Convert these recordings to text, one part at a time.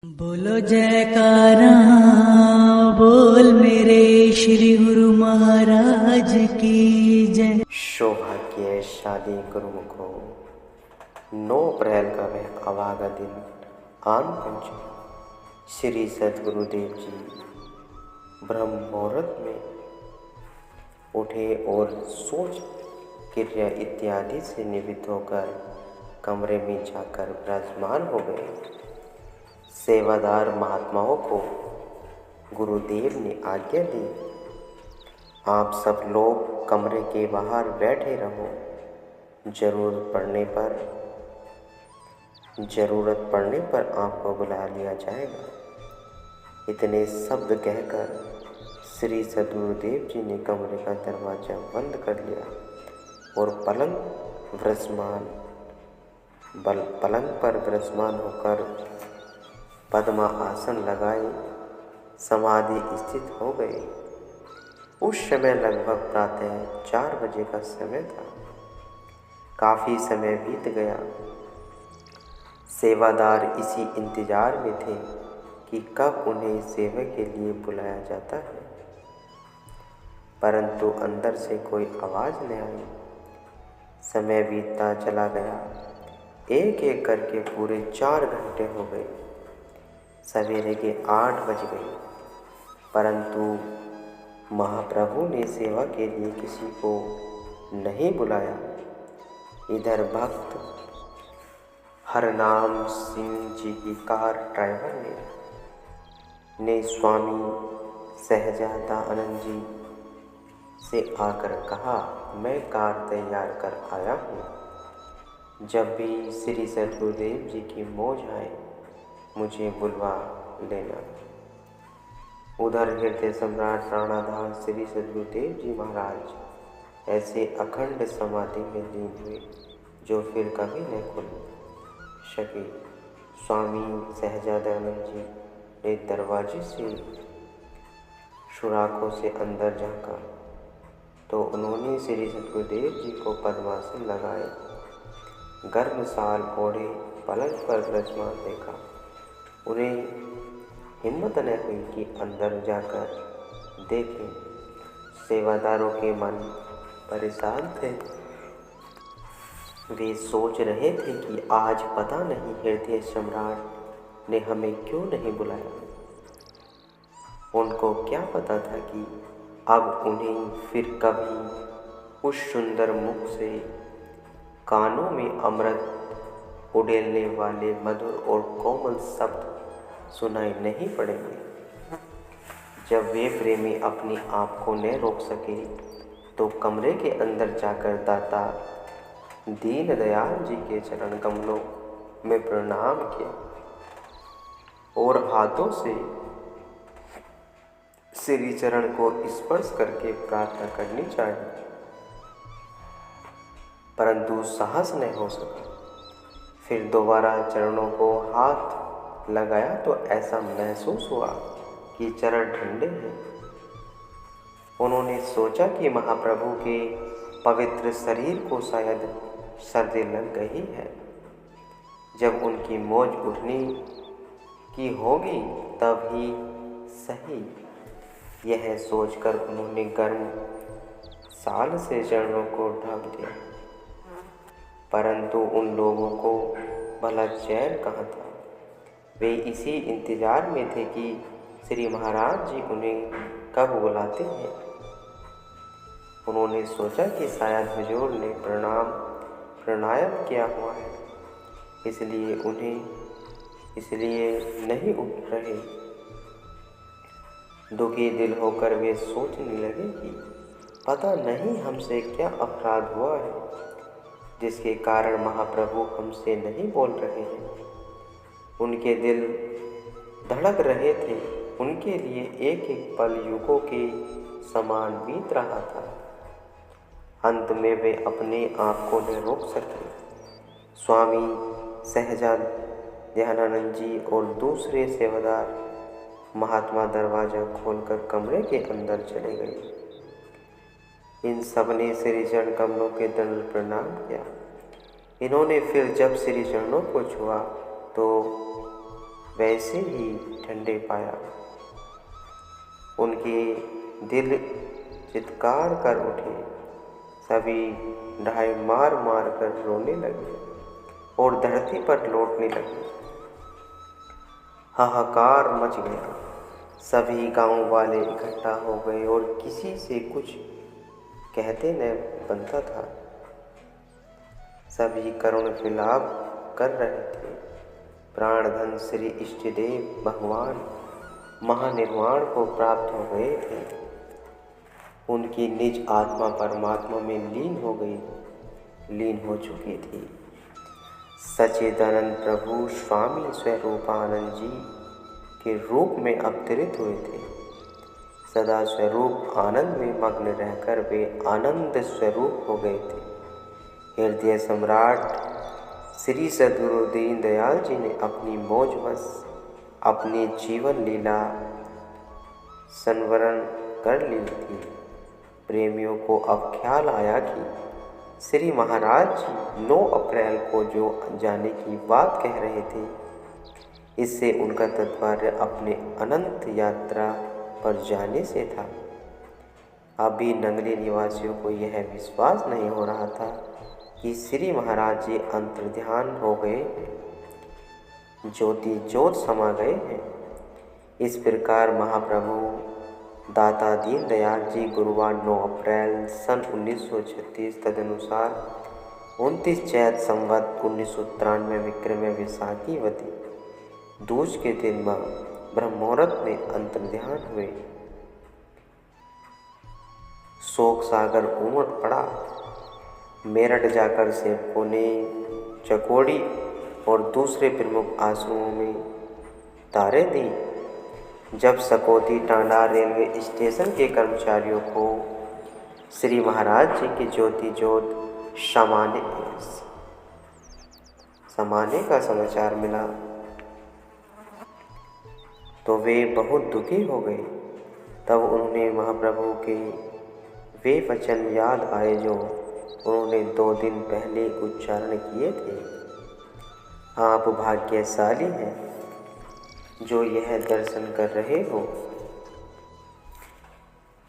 बोलो जयकारा, बोल मेरे श्री गुरु महाराज की जय। सौभाग्यशाली गुरुमुखों, 9 अप्रैल का वह अभागा दिन आन पहुँचे। श्री सद्गुरुदेव जी ब्रह्म मुहूर्त में उठे और सोच क्रिया इत्यादि से निवृत्त होकर कमरे में जाकर विराजमान हो गए। सेवादार महात्माओं को गुरुदेव ने आज्ञा दी, आप सब लोग कमरे के बाहर बैठे रहो, जरूरत पड़ने पर आपको बुला लिया जाएगा। इतने शब्द कहकर श्री सद्गुरुदेव जी ने कमरे का दरवाजा बंद कर लिया और पलंग पर विराजमान होकर पद्मा आसन लगाए समाधि स्थित हो गए। उस समय लगभग प्रातः 4 बजे का समय था। काफ़ी समय बीत गया। सेवादार इसी इंतजार में थे कि कब उन्हें सेवा के लिए बुलाया जाता है, परंतु अंदर से कोई आवाज़ न आई। समय बीतता चला गया। एक एक करके पूरे 4 घंटे हो गए। सवेरे के 8 बज गए, परंतु महाप्रभु ने सेवा के लिए किसी को नहीं बुलाया। इधर भक्त हरनाम सिंह जी की कार ड्राइवर ने स्वामी सहजानंद जी से आकर कहा, मैं कार तैयार कर आया हूँ। जब भी श्री सद्गुरुदेव जी की मौज आए मुझे बुलवा लेना। उधर हृदय सम्राट प्राणाधार श्री सद्गुरुदेव जी महाराज ऐसे अखंड समाधि में लीन हुए जो फिर कभी न खुल सके। स्वामी सहजानंद जी ने दरवाजे से सुराखों से अंदर झांका तो उन्होंने श्री सद्गुरुदेव जी को पद्मासन लगाए गर्म साल ओढ़े पलंग पर विराजमान देखा। उन्हें हिम्मत न हुई कि अंदर जाकर देखें। सेवादारों के मन परेशान थे। वे सोच रहे थे कि आज पता नहीं हृदय सम्राट ने हमें क्यों नहीं बुलाया। उनको क्या पता था कि अब उन्हें फिर कभी उस सुंदर मुख से कानों में अमृत उड़ेलने वाले मधुर और कोमल शब्द सुनाई नहीं पड़ेंगे। जब वे प्रेमी अपने आप को न रोक सके तो कमरे के अंदर जाकर दाता दीनदयाल जी के चरण कमलों में प्रणाम किया और हाथों से श्री चरण को स्पर्श करके प्रार्थना करनी चाहिए, परंतु साहस नहीं हो सका। फिर दोबारा चरणों को हाथ लगाया तो ऐसा महसूस हुआ कि चरण ठंडे हैं। उन्होंने सोचा कि महाप्रभु के पवित्र शरीर को शायद सर्दी लग गई है। जब उनकी मौज उठने की होगी तब ही सही, यह सोचकर उन्होंने गर्म साल से चरणों को ढक दिया। परंतु उन लोगों को भला चैन कहाँ था। वे इसी इंतजार में थे कि श्री महाराज जी उन्हें कब बुलाते हैं। उन्होंने सोचा कि शायद हुजूर ने प्राणायाम किया हुआ है, इसलिए नहीं उठ रहे। दुखी दिल होकर वे सोचने लगे कि पता नहीं हमसे क्या अपराध हुआ है जिसके कारण महाप्रभु हमसे नहीं बोल रहे हैं। उनके दिल धड़क रहे थे। उनके लिए एक एक पल युगों के समान बीत रहा था। अंत में वे अपने आप को न रोक सके। स्वामी सहजानंद जी और दूसरे सेवादार महात्मा दरवाजा खोलकर कमरे के अंदर चले गए। इन सब ने श्री चरण कमलों के दंड प्रणाम किया। इन्होंने फिर जब श्री चरणों को छुआ तो वैसे ही ठंडे पाया। उनके दिल चित्कार कर उठे। सभी ढाई मार मार कर रोने लगे और धरती पर लौटने लगे। हाहाकार मच गया। सभी गांव वाले इकट्ठा हो गए और किसी से कुछ कहते न बनता था। सभी करुण विलाप कर रहे थे। प्राणधन श्री इष्टदेव भगवान महानिर्वाण को प्राप्त हो गए थे। उनकी निज आत्मा परमात्मा में लीन हो चुकी थी। सच्चिदानंद प्रभु स्वामी स्वरूपानंद जी के रूप में अवतरित हुए थे। सदा स्वरूप आनंद में मग्न रहकर वे आनंद स्वरूप हो गए थे। हृदय सम्राट श्री सद्गुरु दीन दयाल जी ने अपनी मौजवश अपनी जीवन लीला संवरण कर ली थी। प्रेमियों को अब ख्याल आया कि श्री महाराज जी 9 अप्रैल को जो जाने की बात कह रहे थे, इससे उनका तात्पर्य अपने अनंत यात्रा पर जाने से था। अभी नंगली निवासियों को यह विश्वास नहीं हो रहा था कि श्री महाराज जी अंतर्ध्यान हो गए, ज्योति ज्योत समा गए हैं। इस प्रकार महाप्रभु दाता दीन दयाल जी गुरुवार 9 अप्रैल सन 1936 तदनुसार 29 चैत संवत 1993 विक्रम विशाखीवती दूज के दिन ब्रह्ममुहूर्त में अंतर्ध्यान हुए। शोक सागर उमड़ पड़ा। मेरठ जाकर से पुणे, चकोड़ी और दूसरे प्रमुख आश्रमों में तारे दी। जब सकौती टांडा रेलवे स्टेशन के कर्मचारियों को श्री महाराज जी की ज्योति ज्योत समाने का समाचार मिला तो वे बहुत दुखी हो गए। तब उन्होंने महाप्रभु के वे वचन याद आए जो उन्होंने 2 दिन पहले उच्चारण किए थे। आप भाग्यशाली हैं जो यह दर्शन कर रहे हो।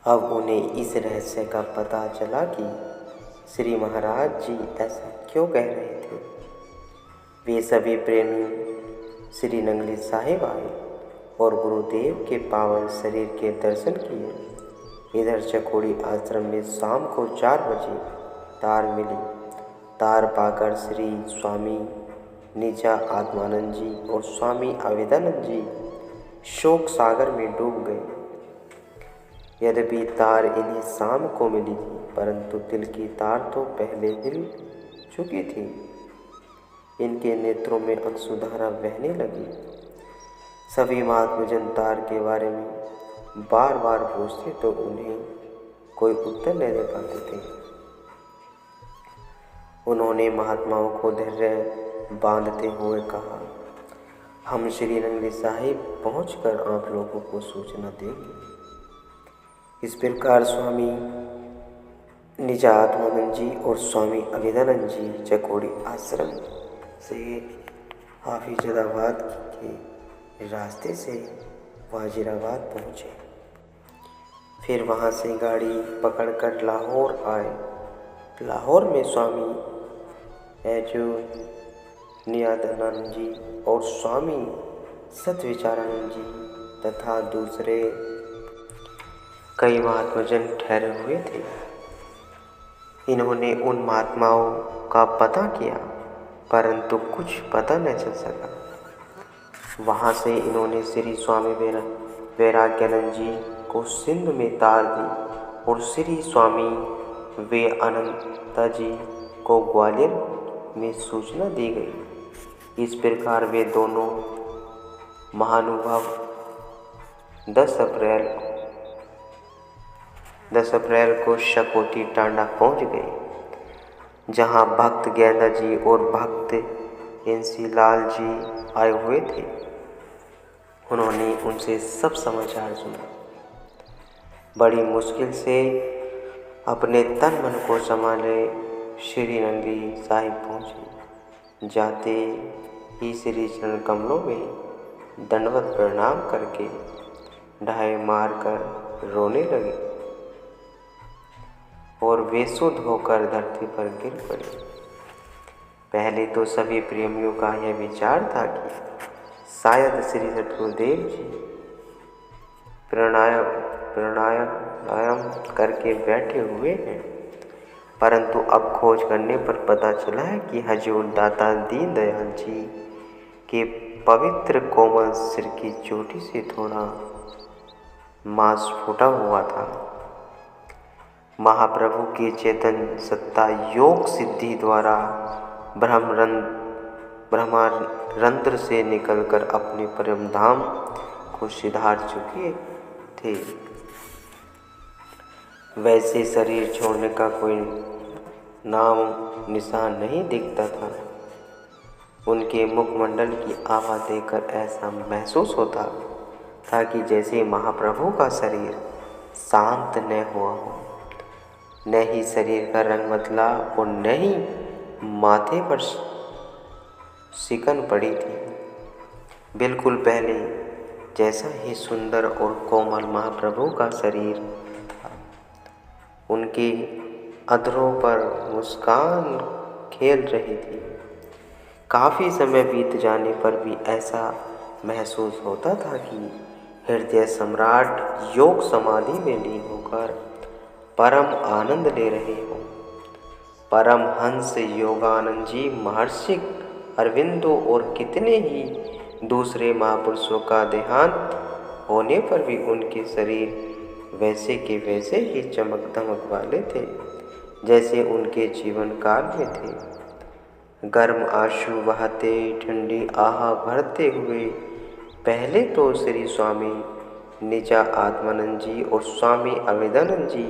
अब उन्हें इस रहस्य का पता चला कि श्री महाराज जी ऐसा क्यों कह रहे थे। वे सभी प्रेमी श्री नंगली साहिब आए और गुरुदेव के पावन शरीर के दर्शन किए। इधर चकोड़ी आश्रम में शाम को 4 बजे तार मिली। तार पाकर श्री स्वामी निजा आत्मानंद जी और स्वामी अवेदानंद जी शोक सागर में डूब गए। यद्यपि तार इन्हें शाम को मिली थी, परंतु दिल की तार तो पहले हिल चुकी थी। इनके नेत्रों में अश्रुधारा बहने लगी। सभी महात्मजन तार के बारे में बार बार पूछते तो उन्हें कोई उत्तर नहीं दे पाते थे। उन्होंने महात्माओं को धैर्य बांधते हुए कहा, हम श्री नंगली साहिब पहुंचकर आप लोगों को सूचना देंगे। इस प्रकार स्वामी निजा आत्मानंद जी और स्वामी अवेदानंद जी चकोड़ी आश्रम से हाफिजाबाद के रास्ते से वाजिराबाद पहुँचे। फिर वहाँ से गाड़ी पकड़कर लाहौर आए। लाहौर में स्वामी नियादानंद जी और स्वामी सतविचारानंद जी तथा दूसरे कई महात्माजन ठहरे हुए थे। इन्होंने उन महात्माओं का पता किया, परंतु कुछ पता न चल सका। वहाँ से इन्होंने श्री स्वामी वैराग्यानंद जी को सिंध में तार दी और श्री स्वामी वे अनंता जी को ग्वालियर में सूचना दी गई। इस प्रकार वे दोनों महानुभाव 10 अप्रैल को शकौती टांडा पहुंच गए, जहां भक्त गेंदा जी और भक्त इंसीलाल जी आए हुए थे। उन्होंने उनसे सब समाचार सुना। बड़ी मुश्किल से अपने तन मन को संभाले श्री नंगली साहिब पहुँचे। जाते ही श्री चरण कमलों में दंडवत प्रणाम करके ढाई मारकर रोने लगे और बेसुध होकर धरती पर गिर पड़े। पहले तो सभी प्रेमियों का यह विचार था कि शायद श्री सद्गुरुदेव जी प्राणायाम करके बैठे हुए हैं, परंतु अब खोज करने पर पता चला है कि हजूर दाता दीनदयाल जी के पवित्र कोमल सिर की चोटी से थोड़ा मांस फूटा हुआ था। महाप्रभु की चेतन सत्ता योग सिद्धि द्वारा ब्रह्मारंध्र से निकलकर अपने परम धाम को सिधार चुके थे। वैसे शरीर छोड़ने का कोई नाम निशान नहीं दिखता था। उनके मुखमंडल की आभा देखकर ऐसा महसूस होता था कि जैसे महाप्रभु का शरीर शांत न हुआ हो, न ही शरीर का रंग बदला और न ही माथे पर सिकन पड़ी थी। बिल्कुल पहले जैसा ही सुंदर और कोमल महाप्रभु का शरीर था। उनके अधरों पर मुस्कान खेल रही थी। काफ़ी समय बीत जाने पर भी ऐसा महसूस होता था कि हृदय सम्राट योग समाधि में लीन होकर परम आनंद ले रहे हों। परमहंस योगानंद जी, महर्षि अरविंदो और कितने ही दूसरे महापुरुषों का देहांत होने पर भी उनके शरीर वैसे के वैसे ही चमक धमक वाले थे जैसे उनके जीवन काल में थे। गर्म आंसू बहाते, ठंडी आह भरते हुए पहले तो श्री स्वामी निजा आत्मानंद जी और स्वामी अवेदानंद जी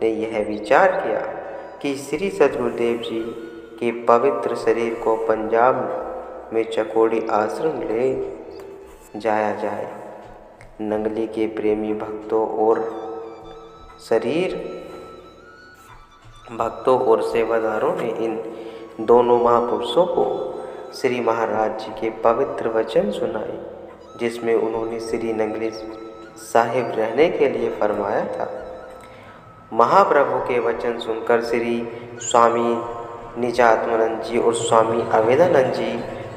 ने यह विचार किया कि श्री सद्गुरुदेव जी के पवित्र शरीर को पंजाब में चकोड़ी आश्रम ले जाया जाए। नंगली के प्रेमी भक्तों और सेवादारों ने इन दोनों महापुरुषों को श्री महाराज जी के पवित्र वचन सुनाए, जिसमें उन्होंने श्री नंगली साहिब रहने के लिए फरमाया था। महाप्रभु के वचन सुनकर श्री स्वामी निजात्मानंद जी और स्वामी अवेदानंद जी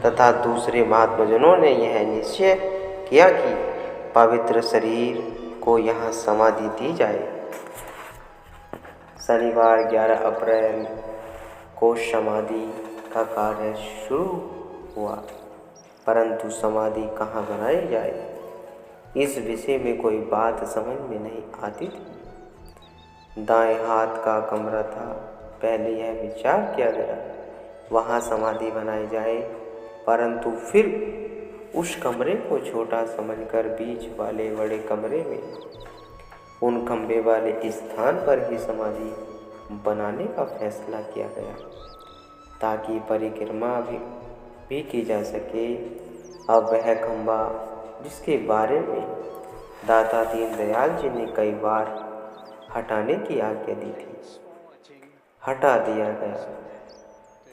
तथा दूसरे महात्माजनों ने यह निश्चय किया कि पवित्र शरीर को यहाँ समाधि दी जाए। शनिवार 11 अप्रैल को समाधि का कार्य शुरू हुआ, परंतु समाधि कहाँ बनाई जाए, इस विषय में कोई बात समझ में नहीं आती थी। दाएं हाथ का कमरा था। पहले यह विचार किया गया वहाँ समाधि बनाई जाए, परंतु फिर उस कमरे को छोटा समझकर बीच वाले बड़े कमरे में उन खंबे वाले स्थान पर ही समाधि बनाने का फैसला किया गया, ताकि परिक्रमा भी की जा सके। अब वह खंबा जिसके बारे में दाता दीनदयाल जी ने कई बार हटाने की आज्ञा दी थी, हटा दिया गया।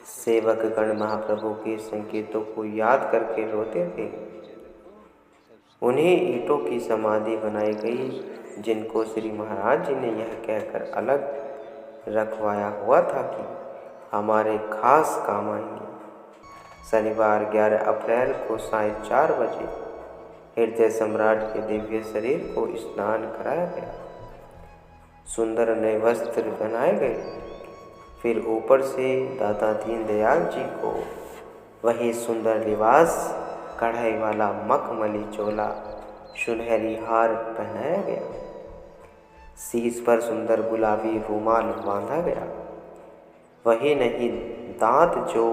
सेवक गण महाप्रभु के संकेतों को याद करके रोते थे। उन्हीं ईंटों की समाधि बनाई गई जिनको श्री महाराज जी ने यह कहकर अलग रखवाया हुआ था कि हमारे खास काम आएंगे। शनिवार 11 अप्रैल को 4:30 बजे हृदय सम्राट के दिव्य शरीर को स्नान कराया गया, सुंदर नए वस्त्र बनाए गए। फिर ऊपर से दाता दीनदयाल जी को वही सुंदर लिबास, कढ़ाई वाला मखमली चोला, सुनहरी हार पहनाया गया। शीश पर सुंदर गुलाबी रुमाल बांधा गया। वही नहीं, दांत जो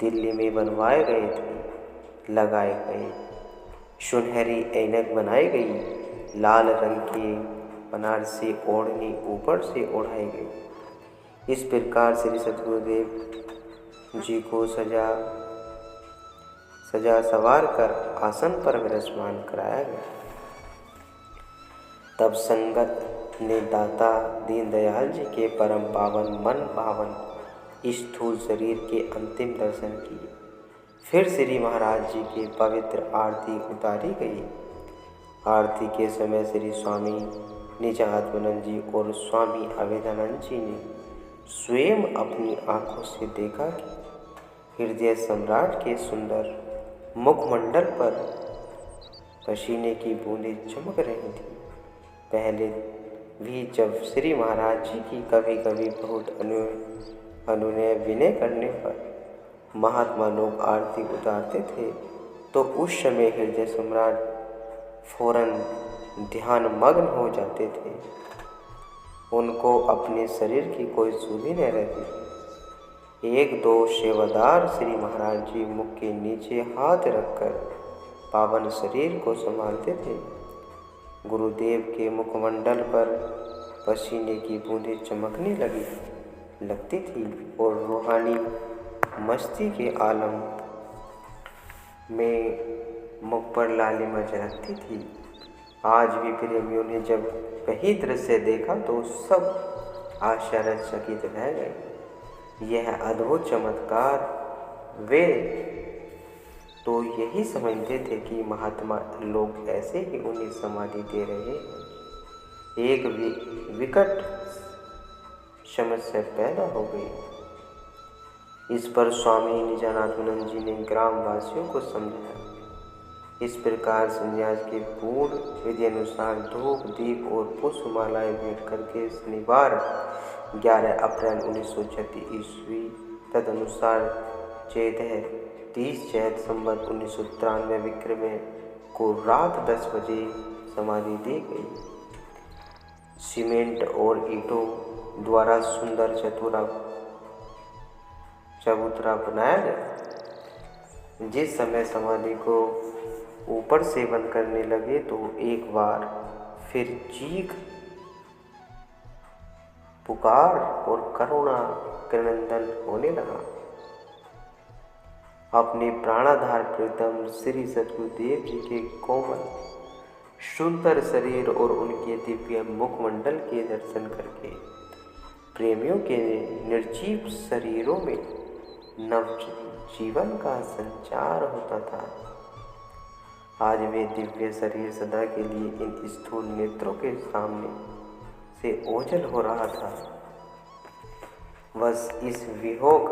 दिल्ली में बनवाए गए थे लगाए गए। सुनहरी ऐनक बनाई गई। लाल रंग की बनारसी ओढ़नी ऊपर से ओढ़ाई गई। इस प्रकार श्री सद्गुरुदेव जी को सजा सवार कर आसन पर विराजमान कराया गया। तब संगत ने दाता दीनदयाल जी के परम पावन मन भावन स्थूल शरीर के अंतिम दर्शन किए। फिर श्री महाराज जी की पवित्र आरती उतारी गई। आरती के समय श्री स्वामी निजात्मानंद जी और स्वामी अवैधानंद जी ने स्वयं अपनी आंखों से देखा कि हृदय सम्राट के सुंदर मुखमंडल पर पसीने की बूंदें चमक रही थी। पहले भी जब श्री महाराज जी की कभी कभी बहुत अनुनय विनय करने पर महात्मा लोग आरती उतारते थे तो उस समय हृदय सम्राट फौरन ध्यान मग्न हो जाते थे। उनको अपने शरीर की कोई सुधि न रहती। एक दो सेवादार श्री महाराज जी मुख के नीचे हाथ रखकर पावन शरीर को संभालते थे। गुरुदेव के मुखमंडल पर पसीने की बूंदें चमकने लगती थी और रूहानी मस्ती के आलम में मुख पर लालिमा झलकती थी। आज भी प्रेमियों ने जब वही दृश्य देखा तो सब आश्चर्यचकित रह गए। यह अद्भुत चमत्कार वे तो यही समझते थे कि महात्मा लोग ऐसे ही उन्हें समाधि दे रहे हैं। एक विकट समस्या पैदा हो गई। इस पर स्वामी निजानाथानंद जी ने ग्रामवासियों को समझाया। इस प्रकार संन्यास के पूर्ण विधि अनुसार धूप दीप और पुष्पमालाएं भेंट करके शनिवार 11 अप्रैल 1936 ईस्वी तदनुसार चैत 30 चैत संवत 1993 विक्रम को रात 10 बजे समाधि दी गई। सीमेंट और ईंटों द्वारा सुंदर चबूतरा बनाया गया। जिस समय समाधि को ऊपर से बंद करने लगे तो एक बार फिर चीख पुकार और करुणा क्रंदन होने लगा। अपने प्राणाधार प्रीतम श्री सद्गुरुदेव जी के कोमल सुंदर शरीर और उनके दिव्य मुखमंडल के दर्शन करके प्रेमियों के निर्जीव शरीरों में नव जीवन का संचार होता था। आज वे दिव्य शरीर सदा के लिए इन स्थूल नेत्रों के सामने से ओझल हो रहा था। बस इस वियोग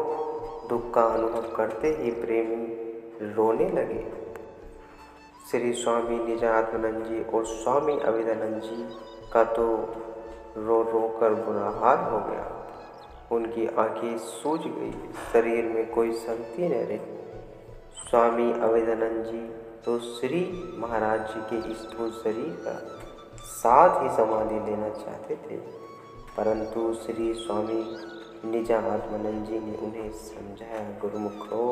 दुख का अनुभव करते ही प्रेमी रोने लगे। श्री स्वामी निजात्मानंद जी और स्वामी अवैधानंद जी का तो रो रो कर बुरा हाल हो गया। उनकी आंखें सूज गई, शरीर में कोई शक्ति न रही। स्वामी अवैधानंद जी तो श्री महाराज जी के स्थूल शरीर का साथ ही समाधि लेना चाहते थे, परंतु श्री स्वामी निजात्मानंद जी ने उन्हें समझाया, गुरुमुखो